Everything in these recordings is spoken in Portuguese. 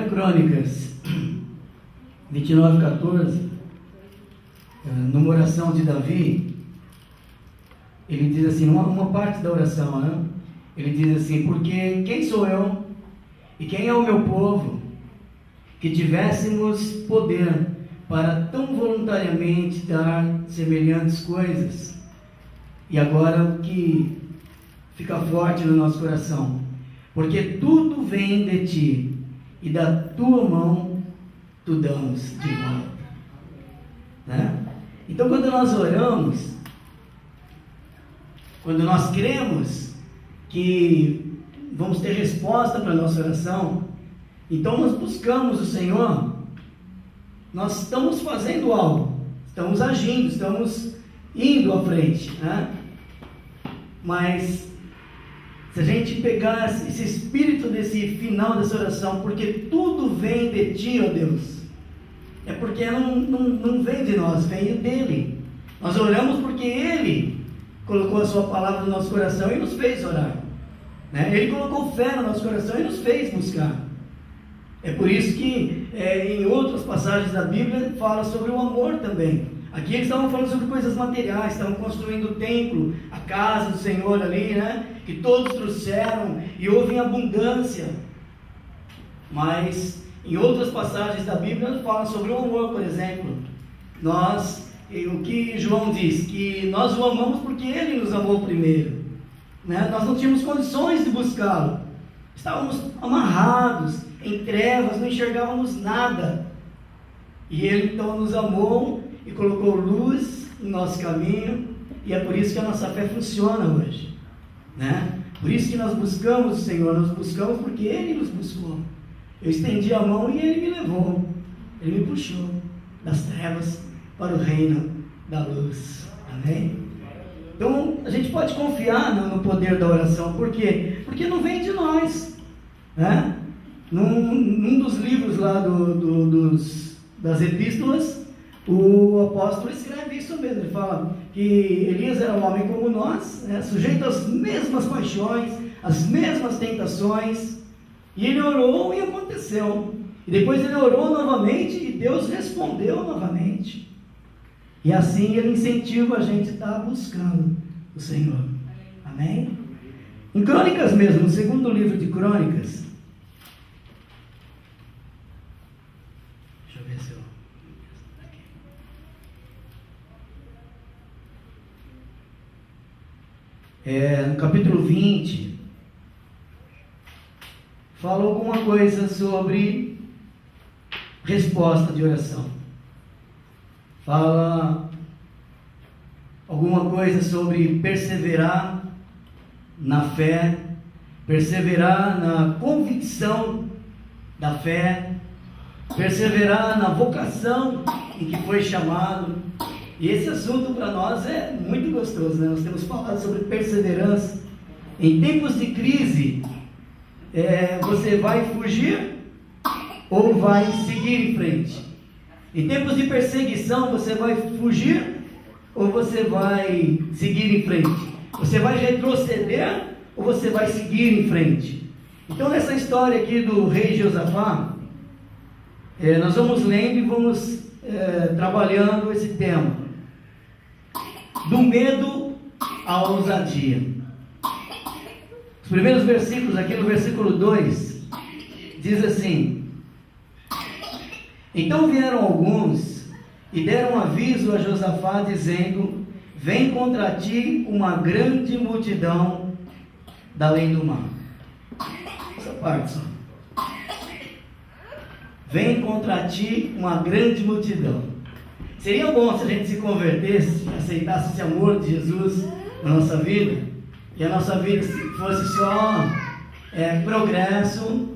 Crônicas 29:14, numa oração de Davi, ele diz assim, uma parte da oração, né? Ele diz assim: porque quem sou eu e quem é o meu povo, que tivéssemos poder para tão voluntariamente dar semelhantes coisas. E agora o que fica forte no nosso coração: porque tudo vem de ti, e da tua mão tu damos de volta, né? Então, quando nós oramos, quando nós cremos que vamos ter resposta para a nossa oração, então nós buscamos o Senhor, nós estamos fazendo algo, estamos agindo, estamos indo à frente, né? Mas se a gente pegar esse espírito desse final dessa oração, porque tudo vem de ti, ó Deus, é porque não vem de nós, vem dele. Nós oramos porque ele colocou a sua palavra no nosso coração e nos fez orar, né? Ele colocou fé no nosso coração e nos fez buscar. É por isso que em outras passagens da Bíblia fala sobre o amor também. Aqui eles estavam falando sobre coisas materiais, estavam construindo o templo, a casa do Senhor ali, né? Que todos trouxeram e houve em abundância. Mas em outras passagens da Bíblia fala sobre o amor, por exemplo. O que João diz, que nós o amamos porque ele nos amou primeiro, né? Nós não tínhamos condições de buscá-lo, estávamos amarrados em trevas, não enxergávamos nada, e ele então nos amou e colocou luz no nosso caminho, e é por isso que a nossa fé funciona hoje, né? Por isso que nós buscamos o Senhor, nós buscamos porque ele nos buscou. Eu estendi a mão e ele me levou, ele me puxou das trevas para o reino da luz, amém? Então a gente pode confiar no poder da oração. Por quê? Porque não vem de nós, né? Num dos livros lá das epístolas, o apóstolo escreve isso mesmo. Ele fala que Elias era um homem como nós, né? Sujeito às mesmas paixões, às mesmas tentações, e ele orou e aconteceu, e depois ele orou novamente e Deus respondeu novamente. E assim ele incentiva a gente a estar buscando o Senhor, amém? Em Crônicas mesmo, no segundo livro de Crônicas, deixa eu ver se eu... no capítulo 20, fala alguma coisa sobre resposta de oração. Fala alguma coisa sobre perseverar na fé, perseverar na convicção da fé, perseverar na vocação em que foi chamado. E esse assunto para nós é muito gostoso, né? Nós temos falado sobre perseverança. Em tempos de crise, você vai fugir ou vai seguir em frente? Em tempos de perseguição, você vai fugir ou você vai seguir em frente? Você vai retroceder ou você vai seguir em frente? Então, nessa história aqui do rei Josafá, nós vamos lendo e vamos trabalhando esse tema do medo à ousadia. Os primeiros versículos aqui, no versículo 2, diz assim: então vieram alguns e deram aviso a Josafá, dizendo: vem contra ti uma grande multidão da além do mar. Essa parte só. Vem contra ti uma grande multidão. Seria bom se a gente se convertesse, aceitasse esse amor de Jesus na nossa vida, e a nossa vida fosse só progresso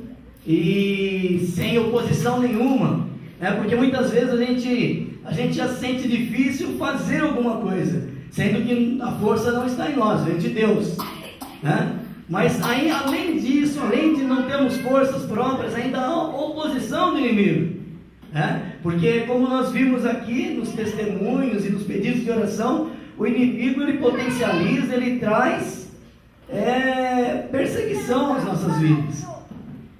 e sem oposição nenhuma, né? Porque muitas vezes a gente já sente difícil fazer alguma coisa, sendo que a força não está em nós, vem de Deus, né? Mas aí, além disso, além de não termos forças próprias, ainda há oposição do inimigo, né? Porque como nós vimos aqui nos testemunhos e nos pedidos de oração, o inimigo ele potencializa, ele traz perseguição às nossas vidas,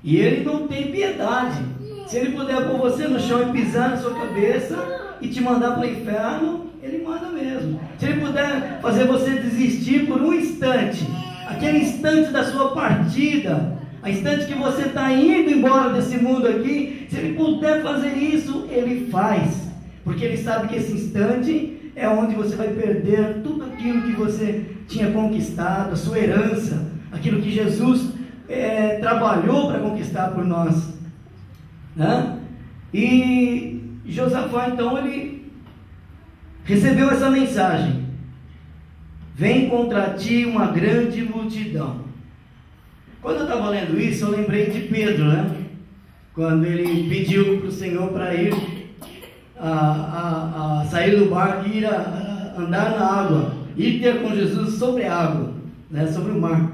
e ele não tem piedade, Se Ele puder pôr você no chão e pisar na sua cabeça e te mandar para o inferno, Ele manda mesmo. Se Ele puder fazer você desistir por um instante, aquele instante da sua partida, a instante que você está indo embora desse mundo aqui, se Ele puder fazer isso, Ele faz. Porque Ele sabe que esse instante é onde você vai perder tudo aquilo que você tinha conquistado, a sua herança, aquilo que Jesus trabalhou para conquistar por nós. Né? E Josafá, então, ele recebeu essa mensagem: vem contra ti uma grande multidão. Quando eu estava lendo isso, eu lembrei de Pedro, né? Quando ele pediu para o Senhor para ir a sair do barco e ir a andar na água, ir ter com Jesus sobre a água, né? Sobre o mar.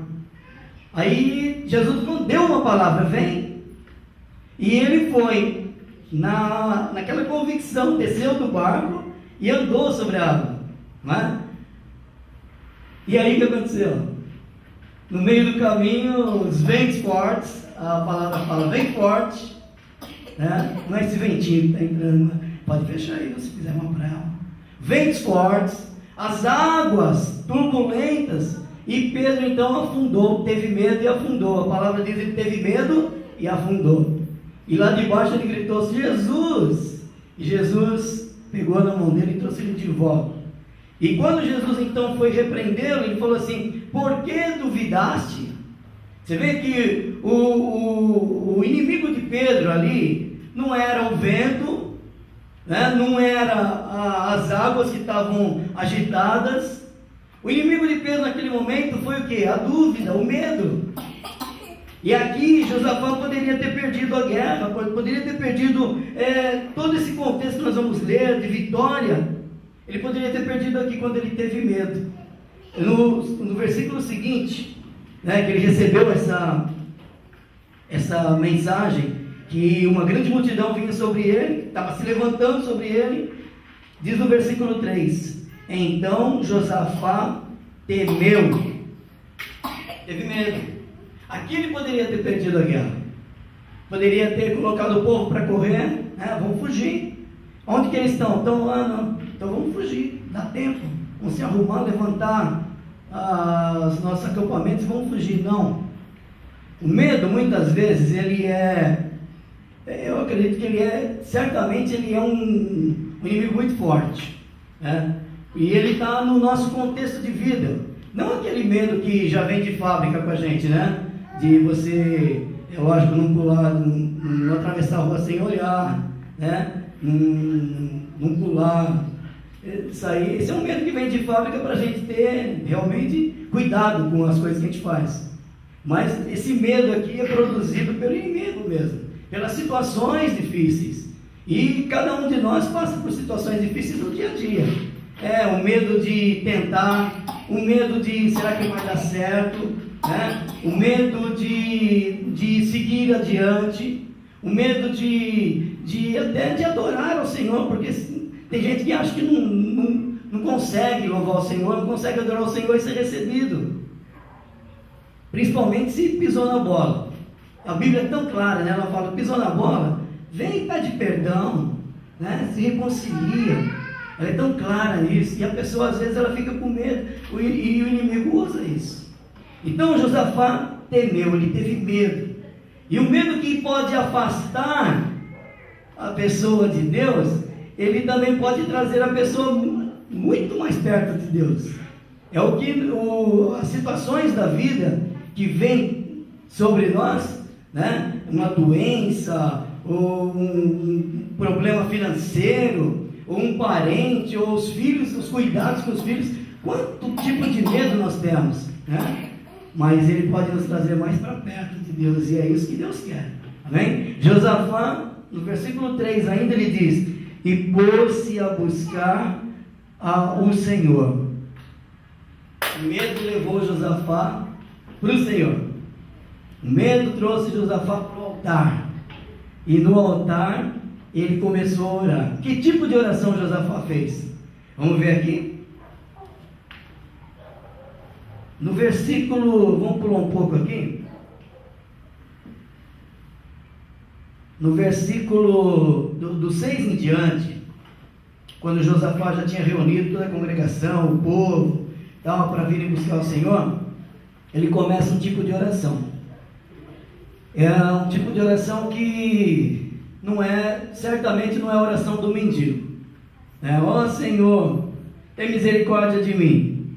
Aí Jesus deu uma palavra: vem. E ele foi naquela convicção, desceu do barco e andou sobre a água, né? E aí o que aconteceu? No meio do caminho, os ventos fortes, a palavra fala vem forte, né? Não é esse ventinho que está entrando, pode fechar aí se quiser uma praia. Ventos fortes, as águas turbulentas, e Pedro então afundou, teve medo e afundou. A palavra diz que ele teve medo e afundou. E lá de baixo ele gritou: Jesus! E Jesus pegou na mão dele e trouxe ele de volta. E quando Jesus então foi repreendê-lo, ele falou assim: por que duvidaste? Você vê que o inimigo de Pedro ali não era o vento, né? Não era as águas que estavam agitadas. O inimigo de Pedro naquele momento foi o que? A dúvida, o medo. E aqui Josafá poderia ter perdido a guerra, poderia ter perdido todo esse contexto que nós vamos ler de vitória. Ele poderia ter perdido aqui quando ele teve medo. No versículo seguinte, né, que ele recebeu essa mensagem, que uma grande multidão vinha sobre ele, estava se levantando sobre ele, diz no versículo 3: então Josafá temeu, teve medo. Aqui ele poderia ter perdido a guerra, poderia ter colocado o povo para correr, né? Vamos fugir. Onde que eles estão? Estão lá, não. Então vamos fugir, dá tempo, vamos se arrumar, levantar os nossos acampamentos e vamos fugir. Não. O medo, muitas vezes, ele eu acredito que certamente ele é um inimigo muito forte, né? E ele está no nosso contexto de vida, não aquele medo que já vem de fábrica com a gente, né? De você, é lógico, não pular, não atravessar a rua sem olhar, né? Não pular. Esse é um medo que vem de fábrica para a gente ter realmente cuidado com as coisas que a gente faz. Mas esse medo aqui é produzido pelo inimigo mesmo, pelas situações difíceis. E cada um de nós passa por situações difíceis no dia a dia. O medo de tentar, o medo de será que vai dar certo, né? O medo de seguir adiante, o medo até de adorar ao Senhor, porque tem gente que acha que não consegue louvar o Senhor, não consegue adorar o Senhor e ser recebido, principalmente se pisou na bola. A Bíblia é tão clara, né? Ela fala: pisou na bola, vem e pede perdão, né? Se reconcilia. Ela é tão clara nisso, e a pessoa às vezes ela fica com medo, e o inimigo usa isso. Então Josafá temeu, ele teve medo, e o medo que pode afastar a pessoa de Deus, ele também pode trazer a pessoa muito mais perto de Deus. É o que as situações da vida que vêm sobre nós, né? Uma doença, ou um problema financeiro, ou um parente, ou os filhos, os cuidados com os filhos. Quanto tipo de medo nós temos, né? Mas ele pode nos trazer mais para perto de Deus, e é isso que Deus quer. Amém? Josafá, no versículo 3 ainda, ele diz: e pôs-se a buscar o Senhor. O medo levou Josafá para o Senhor. O medo trouxe Josafá para o altar, e no altar ele começou a orar. Que tipo de oração Josafá fez? Vamos ver aqui. No versículo, vamos pular um pouco aqui. no versículo do 6 em diante, quando Josafá já tinha reunido toda a congregação, o povo, para virem buscar o Senhor, ele começa um tipo de oração. É um tipo de oração que certamente não é a oração do mendigo. Ó Senhor, tem misericórdia de mim.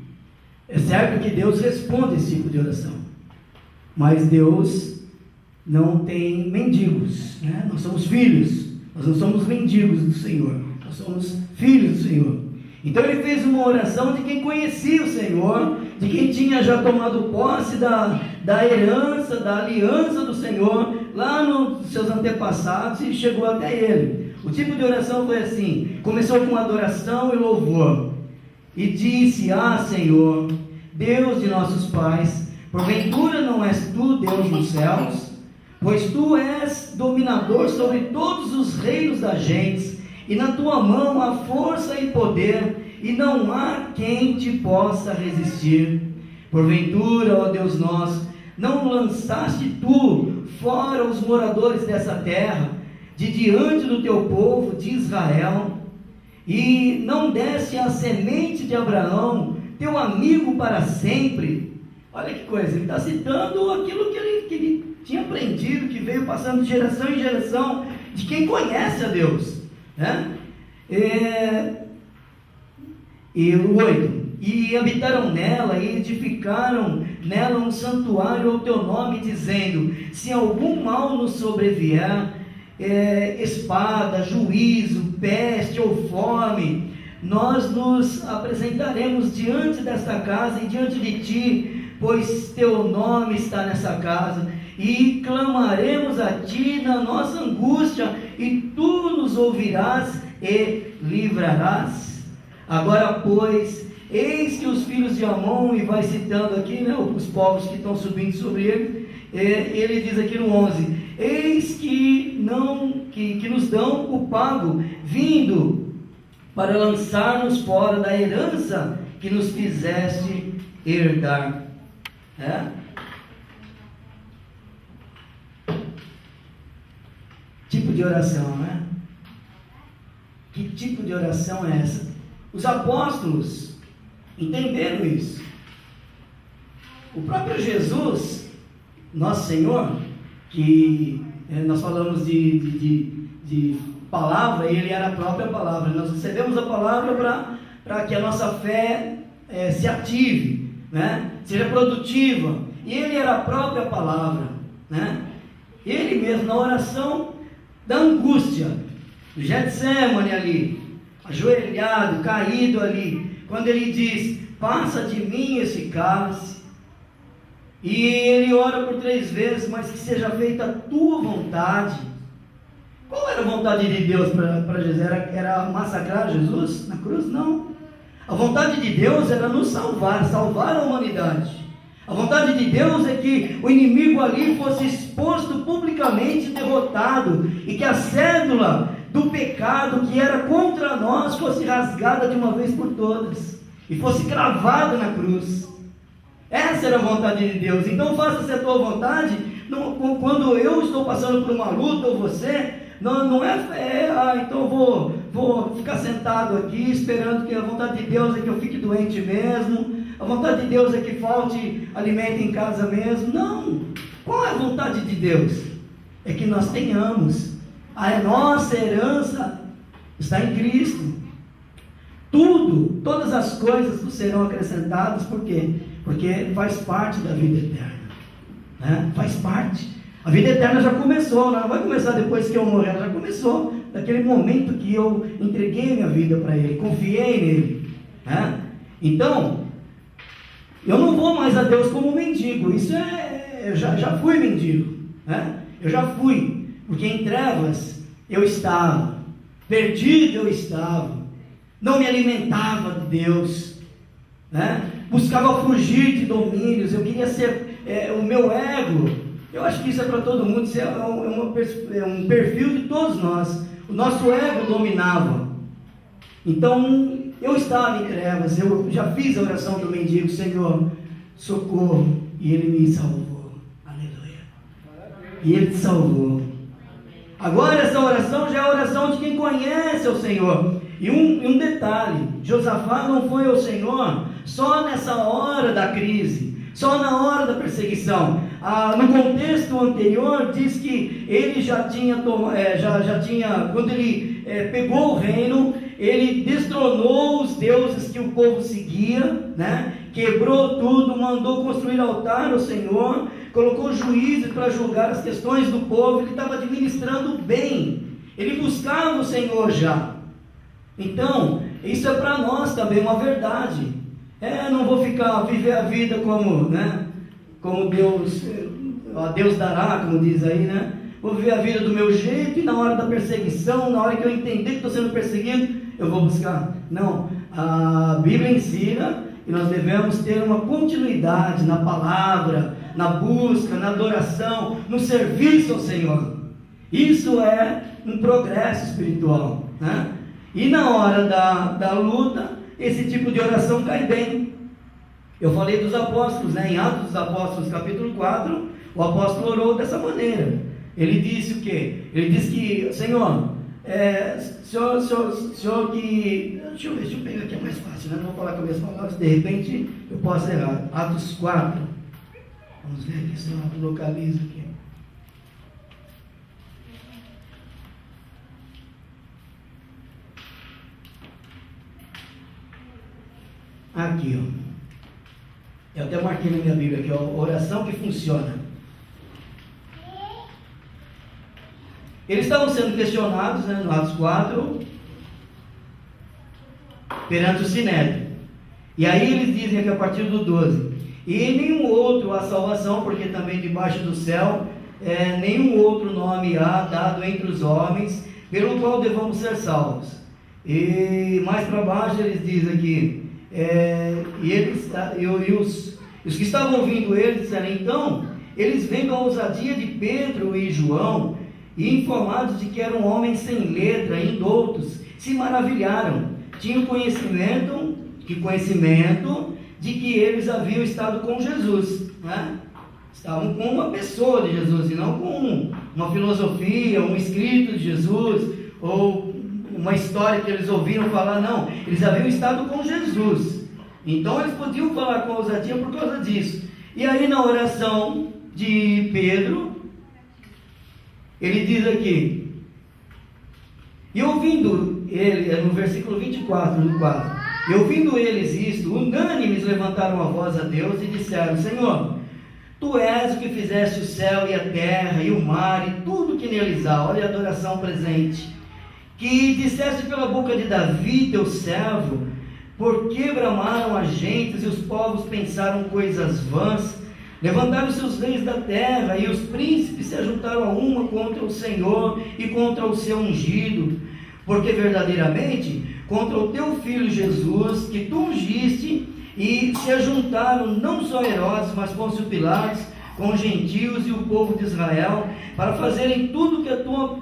É certo que Deus responde esse tipo de oração, mas Deus não tem mendigos, Nós somos filhos, nós não somos mendigos do Senhor, nós somos filhos do Senhor. Então ele fez uma oração de quem conhecia o Senhor, de quem tinha já tomado posse da herança, da aliança do Senhor, lá nos seus antepassados, e chegou até ele. O tipo de oração foi assim, começou com adoração e louvor, e disse: Senhor, Deus de nossos pais, porventura não és tu Deus nos céus? Pois tu és dominador sobre todos os reinos das gentes, e na tua mão há força e poder, e não há quem te possa resistir. Porventura, ó Deus nosso, não lançaste tu fora os moradores dessa terra, de diante do teu povo de Israel, e não deste a semente de Abraão, teu amigo para sempre. Olha que coisa, ele está citando aquilo que ele tinha aprendido, que veio passando de geração em geração, de quem conhece a Deus. E o 8: e habitaram nela, e edificaram nela um santuário ao teu nome, dizendo: se algum mal nos sobrevier, espada, juízo, peste ou fome, nós nos apresentaremos diante desta casa e diante de ti, pois teu nome está nessa casa, e clamaremos a ti na nossa angústia, e tu nos ouvirás e livrarás. Agora, pois, eis que os filhos de Amon, e vai citando aqui, os povos que estão subindo sobre ele diz aqui no 11: eis que nos dão o pago, vindo para lançar-nos fora da herança que nos fizeste herdar. Tipo de oração, Que tipo de oração é essa? Os apóstolos entenderam isso. O próprio Jesus, nosso Senhor, que nós falamos de palavra, e ele era a própria palavra. Nós recebemos a palavra para que a nossa fé se ative, seja produtiva. E ele era a própria palavra, Ele mesmo, na oração da angústia, do Getsemane ali, ajoelhado, caído ali, quando ele diz: passa de mim esse cálice, e ele ora por 3 vezes, mas que seja feita a tua vontade. Qual era a vontade de Deus para Jesus? Era massacrar Jesus na cruz? Não. A vontade de Deus era nos salvar a humanidade. A vontade de Deus é que o inimigo ali fosse exposto publicamente, derrotado, e que a cédula do pecado que era contra nós fosse rasgada de uma vez por todas, e fosse cravada na cruz. Essa era a vontade de Deus. Então faça-se a tua vontade. Quando eu estou passando por uma luta, ou você, não é então vou ficar sentado aqui esperando que a vontade de Deus é que eu fique doente mesmo, a vontade de Deus é que falte alimento em casa mesmo. Não. Qual é a vontade de Deus? É que nós tenhamos a nossa herança está em Cristo. Todas as coisas nos serão acrescentadas. Por quê? Porque faz parte da vida eterna, faz parte. A vida eterna já começou, não vai começar depois que eu morrer, ela já começou daquele momento que eu entreguei minha vida para Ele, confiei nele, Então, eu não vou mais a Deus como mendigo. Isso eu já fui mendigo, eu já fui, porque em trevas eu estava, perdido eu estava, não me alimentava de Deus, buscava fugir de domínios, eu queria ser, o meu ego, eu acho que isso é para todo mundo, isso é um perfil de todos nós, o nosso ego dominava. Então, eu estava em trevas, eu já fiz a oração do mendigo: Senhor, socorro, e Ele me salvou, aleluia, e Ele te salvou. Agora essa oração já é a oração de quem conhece o Senhor. E um detalhe, Josafá não foi ao Senhor só nessa hora da crise, só na hora da perseguição. No contexto anterior diz que ele já tinha, quando ele pegou o reino, ele destronou os deuses que o povo seguia, né? Quebrou tudo, mandou construir altar ao Senhor, colocou juízes para julgar as questões do povo. Ele estava administrando bem, ele buscava o Senhor já. Então, isso é para nós também uma verdade. Não vou viver a vida como, né? Como Deus dará, como diz aí, né? Vou viver a vida do meu jeito e na hora da perseguição, na hora que eu entender que estou sendo perseguido, eu vou buscar. Não, a Bíblia ensina que nós devemos ter uma continuidade na palavra, na busca, na adoração, no serviço ao Senhor. Isso é um progresso espiritual, né? E na hora da luta, esse tipo de oração cai bem. Eu falei dos apóstolos, né? Em Atos dos Apóstolos, capítulo 4, o apóstolo orou dessa maneira. Ele disse o quê? Ele disse que, Senhor que... Deixa eu pegar aqui, é mais fácil, né? Não vou falar com as minhas palavras, de repente eu posso errar. Atos 4. Vamos ver aqui, senão eu localizo aqui. Aqui, ó. Eu até marquei na minha Bíblia aqui, ó. Oração que funciona. Eles estavam sendo questionados, né, no Atos 4, perante o Sinédrio. E aí eles dizem aqui a partir do 12: e em nenhum outro há salvação, porque também debaixo do céu nenhum outro nome há dado entre os homens, pelo qual devamos ser salvos. E mais para baixo eles dizem aqui, os que estavam ouvindo eles disseram, então, eles vendo a ousadia de Pedro e João, e informados de que eram homens sem letra, indoutos, se maravilharam, tinham conhecimento de que eles haviam estado com Jesus, né? Estavam com uma pessoa de Jesus, e não com uma filosofia, um escrito de Jesus, ou uma história que eles ouviram falar. Não, eles haviam estado com Jesus, então eles podiam falar com ousadia por causa disso. E aí na oração de Pedro, ele diz aqui, e ouvindo ele, no versículo 24 do 4, e ouvindo eles isto, unânimes levantaram a voz a Deus e disseram, Senhor, Tu és o que fizeste o céu e a terra e o mar e tudo que neles há. Olha a adoração presente. Que disseste pela boca de Davi, teu servo, porque bramaram as gentes e os povos pensaram coisas vãs, levantaram seus reis da terra e os príncipes se ajuntaram a uma contra o Senhor e contra o seu ungido, porque verdadeiramente contra o teu filho Jesus, que tu ungiste, e se ajuntaram não só Herodes, mas Pôncio Pilatos, com os gentios e o povo de Israel, para fazerem tudo que a tua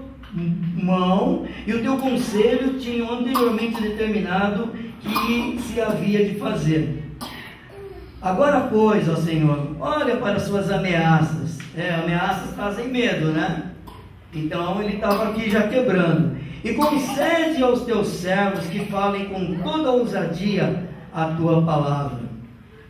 mão e o teu conselho tinham anteriormente determinado que se havia de fazer. Agora, pois, ó Senhor, olha para as suas ameaças. Ameaças trazem medo, né? Então ele estava aqui já quebrando. E concede aos teus servos que falem com toda ousadia a tua palavra.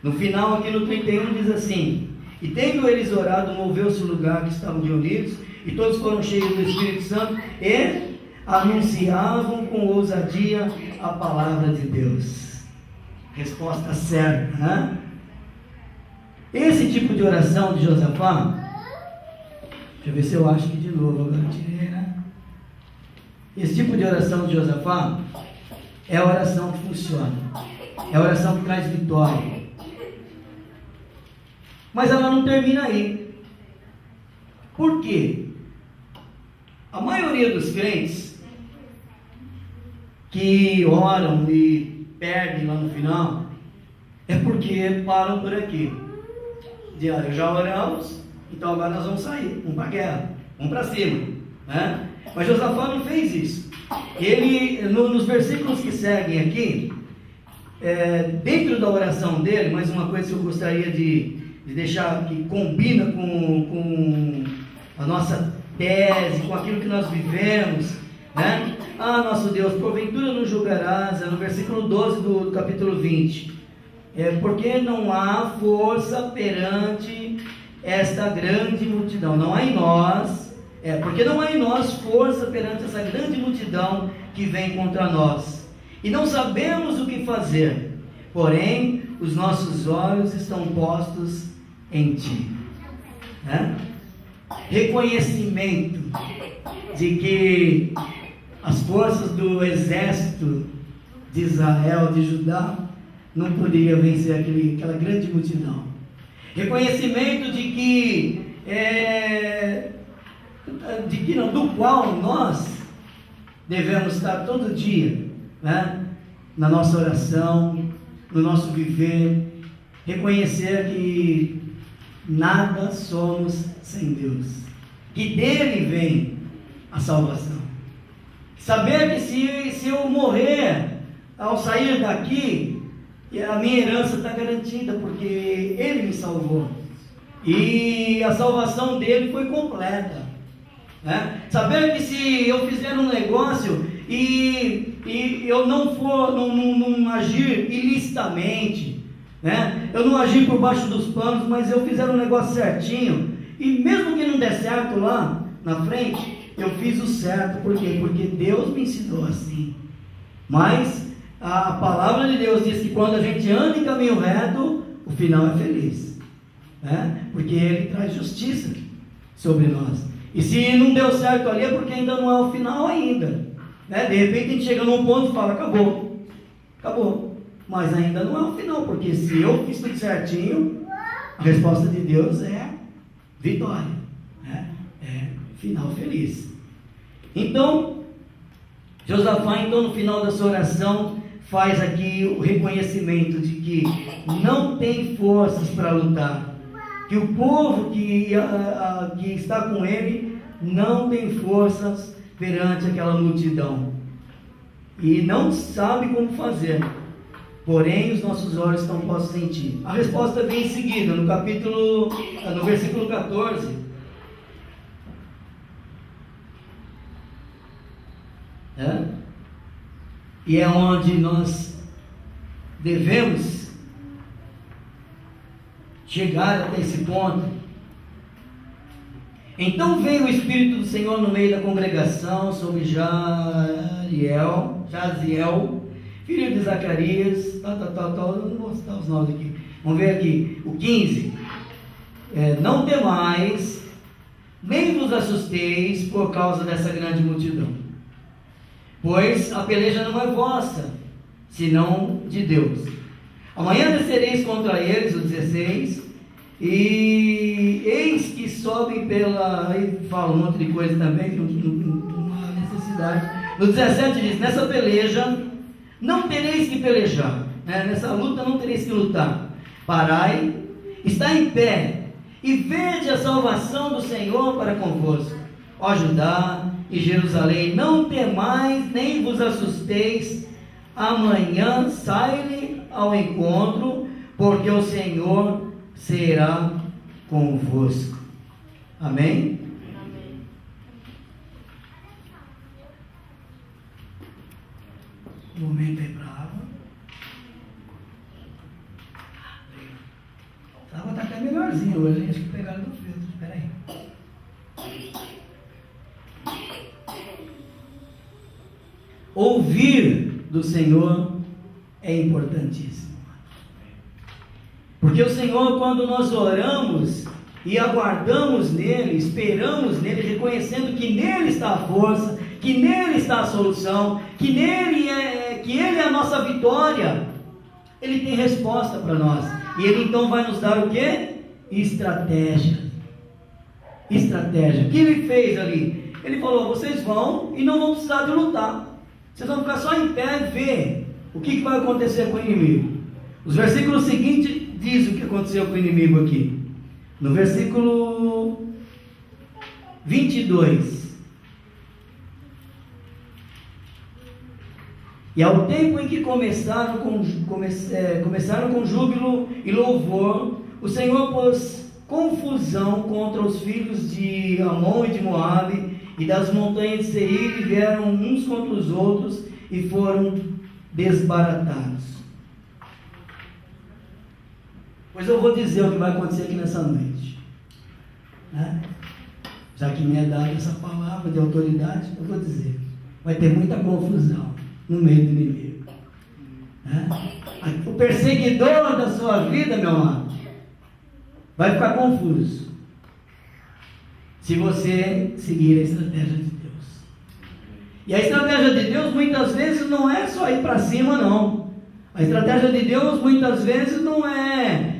No final, aqui no 31, diz assim: e tendo eles orado, moveu-se o lugar que estavam reunidos, e todos foram cheios do Espírito Santo, e anunciavam com ousadia a palavra de Deus. Resposta certa, né? Esse tipo de oração de Josafá, deixa eu ver se eu acho que de novo, agora eu tirei, né? Esse tipo de oração de Josafá é a oração que funciona, é a oração que traz vitória. Mas ela não termina aí. Por quê? A maioria dos crentes que oram e perdem lá no final é porque param por aqui. Já oramos, então agora nós vamos sair, vamos para a guerra, vamos para cima, né? Mas Josafá não fez isso. Ele, nos versículos que seguem aqui, dentro da oração dele, mais uma coisa que eu gostaria de deixar que combina com a nossa tese, com aquilo que nós vivemos, né? Ah, nosso Deus, porventura nos julgarás, no versículo 12 do capítulo 20, porque não há força perante esta grande multidão, não há em nós, porque não há em nós força perante essa grande multidão que vem contra nós, e não sabemos o que fazer, porém os nossos olhos estão postos em Ti, né? Reconhecimento de que as forças do exército de Israel, de Judá, não poderiam vencer aquela grande multidão. Reconhecimento de que do qual nós devemos estar todo dia, né? Na nossa oração, no nosso viver, reconhecer que nada somos sem Deus, que dele vem a salvação. Saber que se eu morrer ao sair daqui, a minha herança está garantida, porque ele me salvou, e a salvação dele foi completa, né? Saber que se eu fizer um negócio e eu não agir ilicitamente, né? Eu não agir por baixo dos panos, mas eu fizer um negócio certinho, e mesmo que não der certo lá na frente, eu fiz o certo. Por quê? Porque Deus me ensinou assim. Mas a palavra de Deus diz que quando a gente anda em caminho reto, o final é feliz, né? Porque Ele traz justiça sobre nós. E se não deu certo ali, é porque ainda não é o final ainda, né? De repente a gente chega num ponto e fala, acabou, mas ainda não é o final, porque se eu fiz tudo certinho, a resposta de Deus é vitória, né? É final feliz. Então Josafá, no final da sua oração, faz aqui o reconhecimento de que não tem forças para lutar, que o povo que está com ele não tem forças perante aquela multidão, e não sabe como fazer, porém os nossos olhos estão postos em Ti. A resposta vem em seguida, no versículo 14, e é onde nós devemos chegar até esse ponto. Então veio o Espírito do Senhor no meio da congregação sobre Jaziel, filho de Zacarias, eu não vou citar os nomes aqui, vamos ver aqui, o 15, não temais, nem vos assusteis por causa dessa grande multidão, pois a peleja não é vossa, senão de Deus. Amanhã descereis contra eles, o 16, e eis que sobem pela... Aí fala um monte de coisa também, uma necessidade. No 17 diz, nessa peleja não tereis que pelejar, né? Nessa luta não tereis que lutar. Parai, está em pé, e vede a salvação do Senhor para convosco. Ó Judá e Jerusalém, não temais, nem vos assusteis. Amanhã sai-lhe ao encontro, porque o Senhor será convosco. Amém? Amém. Um momento aí para a água. A água está até melhorzinha hoje, acho que pegaram do filtro. Espera aí. Ouvir do Senhor é importantíssimo, porque o Senhor, quando nós oramos e aguardamos nele, esperamos nele, reconhecendo que nele está a força, que nele está a solução, que ele é a nossa vitória, ele tem resposta para nós, e ele então vai nos dar o quê? Estratégia. O que ele fez ali? Ele falou, vocês vão e não vão precisar de lutar, vocês vão ficar só em pé e ver o que vai acontecer com o inimigo. Os versículos seguintes diz o que aconteceu com o inimigo aqui. No versículo 22. E ao tempo em que começaram com júbilo e louvor, o Senhor pôs confusão contra os filhos de Amon e de Moabe, e das montanhas de Seir, e vieram uns contra os outros, e foram desbaratados. Pois eu vou dizer o que vai acontecer aqui nessa noite, né? Já que me é dada essa palavra de autoridade, eu vou dizer, vai ter muita confusão no meio do inimigo, né? O perseguidor da sua vida, meu amado, vai ficar confuso se você seguir a estratégia de Deus. E a estratégia de Deus muitas vezes não é só ir para cima, não. A estratégia de Deus muitas vezes não é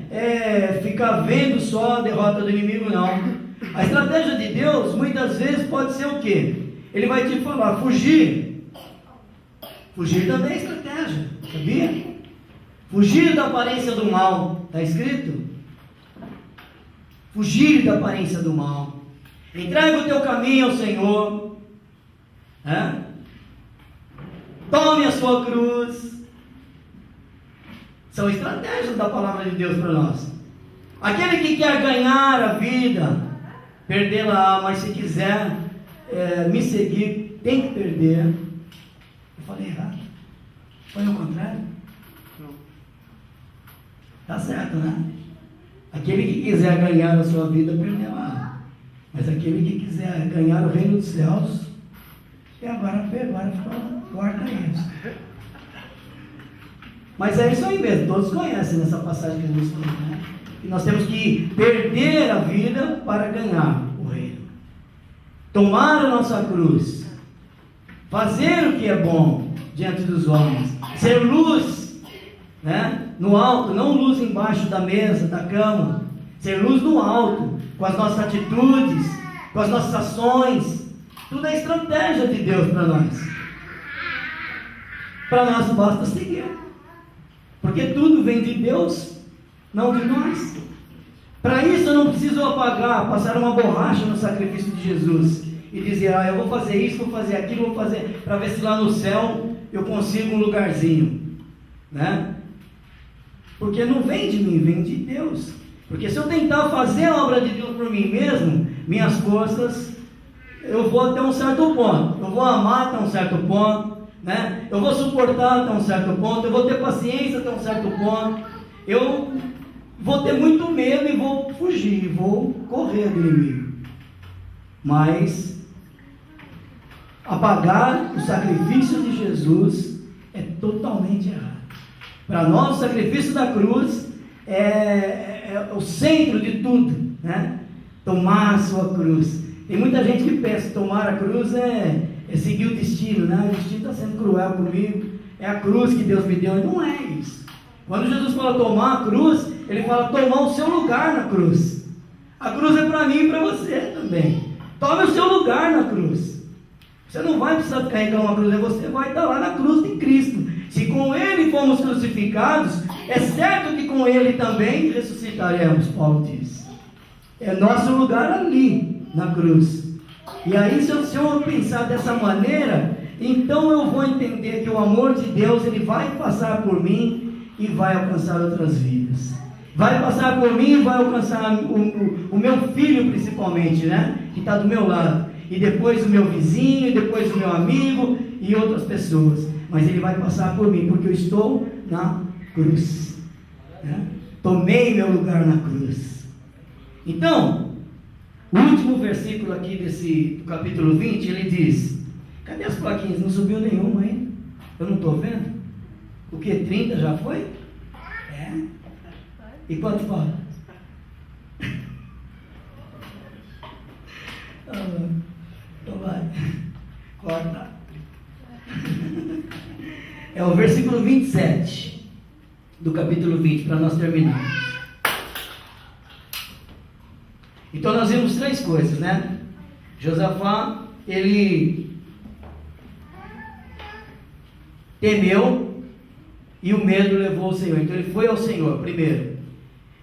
ficar vendo só a derrota do inimigo, não. A estratégia de Deus muitas vezes pode ser o quê? Ele vai te falar, fugir. Fugir também é estratégia, sabia? Fugir da aparência do mal, está escrito? Fugir da aparência do mal. Entrega o teu caminho ao Senhor. Tome a sua cruz. São estratégias da palavra de Deus para nós. Aquele que quer ganhar a vida, perdê-la, mas se quiser me seguir, tem que perder. Eu falei errado. Foi ao contrário? Tá certo, né? Aquele que quiser ganhar a sua vida, perderá. Mas aquele que quiser ganhar o reino dos céus, agora ficou, guarda isso. Mas é isso aí mesmo, todos conhecem essa passagem que Jesus falou, né? Que nós temos que perder a vida para ganhar o reino. Tomar a nossa cruz. Fazer o que é bom diante dos homens. Ser luz, né? No alto, não luz embaixo da mesa, da cama. Ser luz no alto, com as nossas atitudes, com as nossas ações. Tudo é estratégia de Deus para nós. Para nós basta seguir. Porque tudo vem de Deus, não de nós. Para isso eu não preciso passar uma borracha no sacrifício de Jesus e dizer, eu vou fazer isso, vou fazer aquilo, vou fazer, para ver se lá no céu eu consigo um lugarzinho, né? Porque não vem de mim, vem de Deus. Porque se eu tentar fazer a obra de Deus por mim mesmo, minhas forças, eu vou até um certo ponto, eu vou amar até um certo ponto, né? Eu vou suportar até um certo ponto, eu vou ter paciência até um certo ponto, eu vou ter muito medo e vou fugir, vou correr do inimigo. Mas apagar o sacrifício de Jesus é totalmente errado. Para nós o sacrifício da cruz é o centro de tudo, né? Tomar a sua cruz. Tem muita gente que pensa que tomar a cruz é seguir o destino, né? O destino está sendo cruel comigo, é a cruz que Deus me deu. Não é isso. Quando Jesus fala tomar a cruz, ele fala tomar o seu lugar na cruz. A cruz é para mim e para você também. Tome o seu lugar na cruz. Você não vai precisar carregar uma cruz, você vai estar lá na cruz de Cristo. Se com Ele fomos crucificados, é certo que com Ele também ressuscitaremos, Paulo diz. É nosso lugar ali, na cruz. E aí, se eu pensar dessa maneira, então eu vou entender que o amor de Deus, ele vai passar por mim e vai alcançar outras vidas. Vai passar por mim e vai alcançar o meu filho principalmente, né? Que está do meu lado. E depois o meu vizinho, e depois o meu amigo e outras pessoas. Mas ele vai passar por mim, porque eu estou na cruz, né? Tomei meu lugar na cruz. Então, o último versículo aqui do capítulo 20, ele diz, cadê as plaquinhas? Não subiu nenhuma ainda? Eu não estou vendo? O que? 30 já foi? É. E quanto falta? Então vai. Corta. É o versículo 27 do capítulo 20, para nós terminarmos. Então nós vimos três coisas, né? Josafá, ele temeu e o medo levou ao Senhor. Então ele foi ao Senhor, primeiro.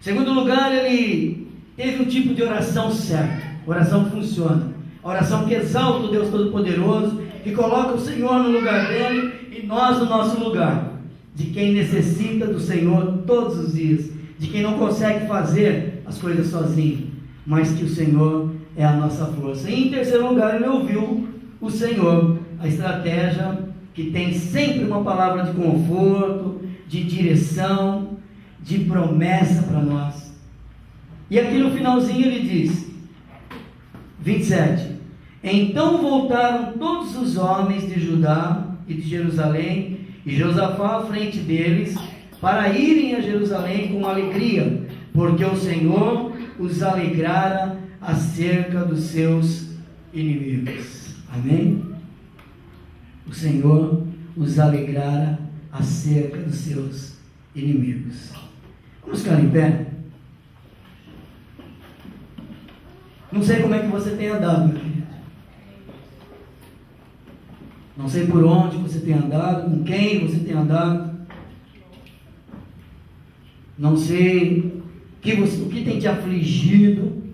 Em segundo lugar, ele teve um tipo de oração certa. Oração que funciona. A oração que exalta o Deus Todo-Poderoso, que coloca o Senhor no lugar dele e nós no nosso lugar. De quem necessita do Senhor todos os dias. de quem não consegue fazer as coisas sozinho, mas que o Senhor é a nossa força. E em terceiro lugar, ele ouviu o Senhor, a estratégia que tem sempre uma palavra de conforto, de direção, de promessa para nós. E aqui no finalzinho ele diz, 27, então voltaram todos os homens de Judá e de Jerusalém, e Josafá à frente deles, para irem a Jerusalém com alegria, porque o Senhor os alegrara acerca dos seus inimigos. Amém? O Senhor os alegrara acerca dos seus inimigos. Vamos ficar em pé? Não sei como é que você tem andado, meu querido. Não sei por onde você tem andado, com quem você tem andado. Não sei o que tem te afligido.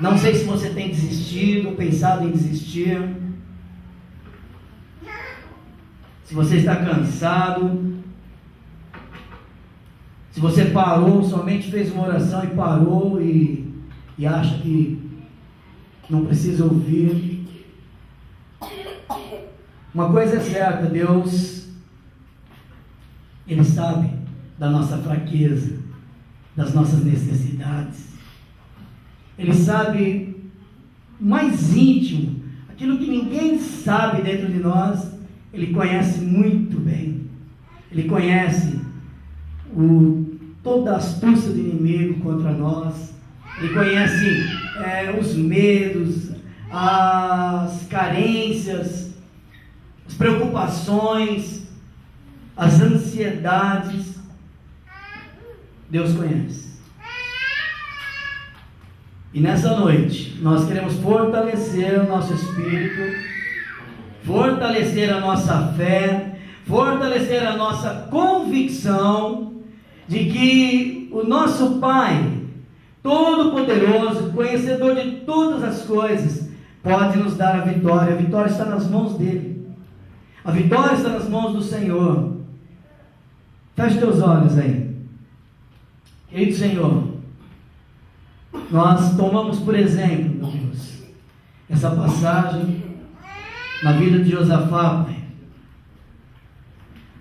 Não sei se você tem desistido, pensado em desistir. Se você está cansado. Se você parou, somente fez uma oração e parou e acha que não precisa ouvir. Uma coisa é certa, Deus, Ele sabe da nossa fraqueza, das nossas necessidades. Ele sabe mais íntimo, aquilo que ninguém sabe dentro de nós, Ele conhece muito bem. Ele conhece toda a astúcia do inimigo contra nós. Ele conhece os medos, as carências, as preocupações, as ansiedades. Deus conhece. E nessa noite, nós queremos fortalecer o nosso espírito, fortalecer a nossa fé, fortalecer a nossa convicção de que o nosso Pai, Todo-Poderoso, conhecedor de todas as coisas, pode nos dar a vitória. A vitória está nas mãos dEle. A vitória está nas mãos do Senhor. Feche teus olhos aí. Querido Senhor, nós tomamos por exemplo, meu Deus, essa passagem na vida de Josafá, Pai,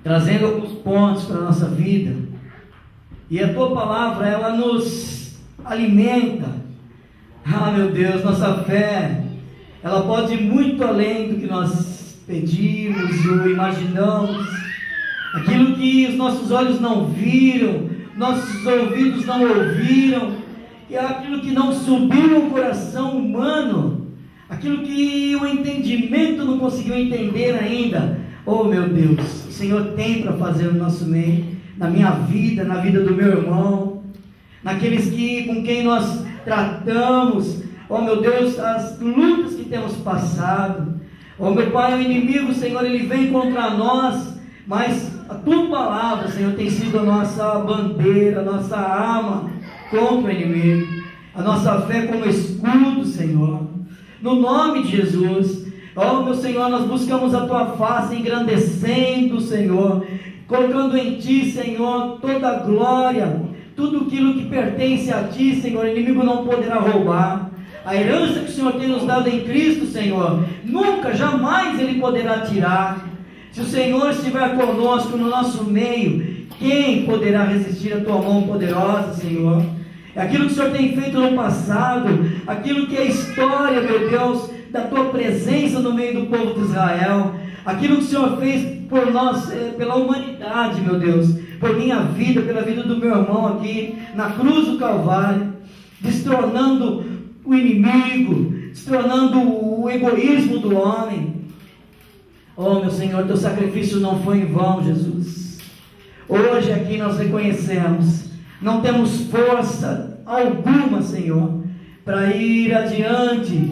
trazendo alguns pontos para a nossa vida, e a Tua palavra, ela nos alimenta. Meu Deus, nossa fé, ela pode ir muito além do que nós pedimos ou imaginamos, aquilo que os nossos olhos não viram, nossos ouvidos não ouviram, e aquilo que não subiu ao coração humano, aquilo que o entendimento não conseguiu entender ainda. Oh meu Deus, o Senhor tem para fazer no nosso meio, na minha vida, na vida do meu irmão, naqueles com quem nós tratamos. Oh meu Deus, as lutas que temos passado. Oh meu Pai, o inimigo, Senhor, ele vem contra nós, mas a Tua palavra, Senhor, tem sido a nossa bandeira, a nossa arma contra o inimigo, a nossa fé como escudo, Senhor, no nome de Jesus. Oh meu Senhor, nós buscamos a Tua face, engrandecendo, Senhor, colocando em Ti, Senhor, toda a glória, tudo aquilo que pertence a Ti, Senhor, o inimigo não poderá roubar. A herança que o Senhor tem nos dado em Cristo, Senhor, nunca, jamais Ele poderá tirar. Se o Senhor estiver conosco no nosso meio, quem poderá resistir à Tua mão poderosa, Senhor? Aquilo que o Senhor tem feito no passado, aquilo que é história, meu Deus, da Tua presença no meio do povo de Israel, aquilo que o Senhor fez por nós, pela humanidade, meu Deus, por minha vida, pela vida do meu irmão aqui, na cruz do Calvário, destronando o inimigo, destronando o egoísmo do homem. Oh meu Senhor, Teu sacrifício não foi em vão, Jesus. Hoje aqui nós reconhecemos, não temos força alguma, Senhor, para ir adiante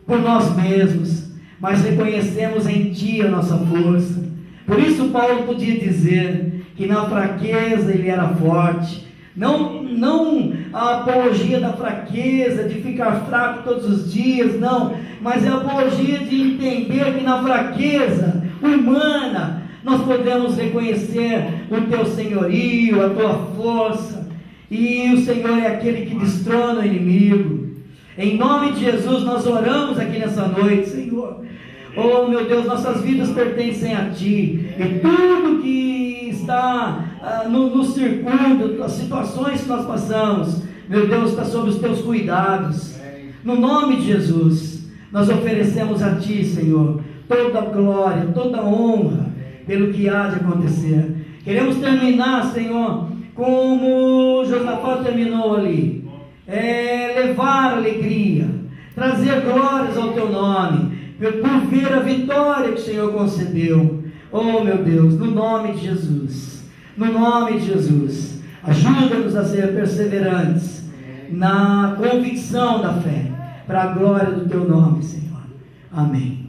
por nós mesmos, mas reconhecemos em Ti a nossa força. Por isso Paulo podia dizer que na fraqueza ele era forte, não a apologia da fraqueza, de ficar fraco todos os dias, não, mas é a apologia de entender que na fraqueza humana nós podemos reconhecer o teu senhorio, a tua força, e o Senhor é aquele que destrona o inimigo. Em nome de Jesus nós oramos aqui nessa noite, Senhor. Oh meu Deus, nossas vidas pertencem a Ti, e tudo que está no circuito, as situações que nós passamos, meu Deus, está sob os Teus cuidados. No nome de Jesus, nós oferecemos a Ti, Senhor, toda a glória, toda a honra pelo que há de acontecer. Queremos terminar, Senhor, como Josafá terminou ali, levar alegria, trazer glórias ao Teu nome, por ver a vitória que o Senhor concedeu. Oh meu Deus, no nome de Jesus, no nome de Jesus, ajuda-nos a ser perseverantes na convicção da fé, para a glória do Teu nome, Senhor. Amém.